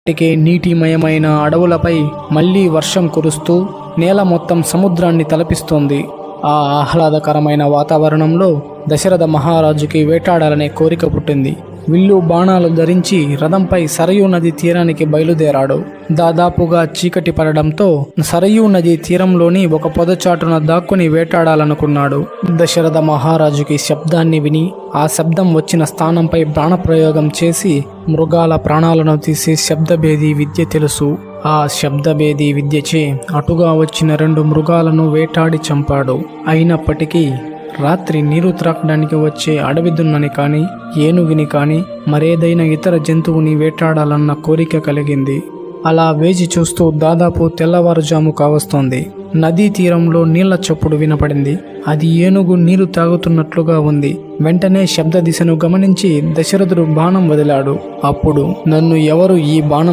ఇప్పటికే నీటిమయమైన అడవులపై మళ్లీ వర్షం కురుస్తూ నేల మొత్తం సముద్రాన్ని తలపిస్తోంది. ఆ ఆహ్లాదకరమైన వాతావరణంలో దశరథ మహారాజుకి వేటాడాలనే కోరిక పుట్టింది. విల్లు బాణాలు ధరించి రథంపై సరయూ నది తీరానికి బయలుదేరాడు. దాదాపుగా చీకటి పడడంతో సరయూ నది తీరంలోని ఒక పొదచాటున దాక్కుని వేటాడాలనుకున్నాడు. దశరథ మహారాజుకి శబ్దాన్ని విని ఆ శబ్దం వచ్చిన స్థానంపై బాణప్రయోగం చేసి మృగాల ప్రాణాలను తీసే శబ్దభేది విద్య తెలుసు. ఆ శబ్దభేది విద్యచే అటుగా వచ్చిన 2 మృగాలను వేటాడి చంపాడు. అయినప్పటికీ రాత్రి నీరు త్రాగడానికి వచ్చే అడవి దున్నని కానీ ఏనుగుని కానీ మరేదైనా ఇతర జంతువుని వేటాడాలన్న కోరిక కలిగింది. అలా వేచి చూస్తూ దాదాపు తెల్లవారుజాము కావస్తోంది. నదీ తీరంలో నీళ్ల చప్పుడు వినపడింది. అది ఏనుగు నీరు తాగుతున్నట్లుగా ఉంది. వెంటనే శబ్ద దిశను గమనించి దశరథుడు బాణం వదిలాడు. అప్పుడు నన్ను ఎవరు ఈ బాణం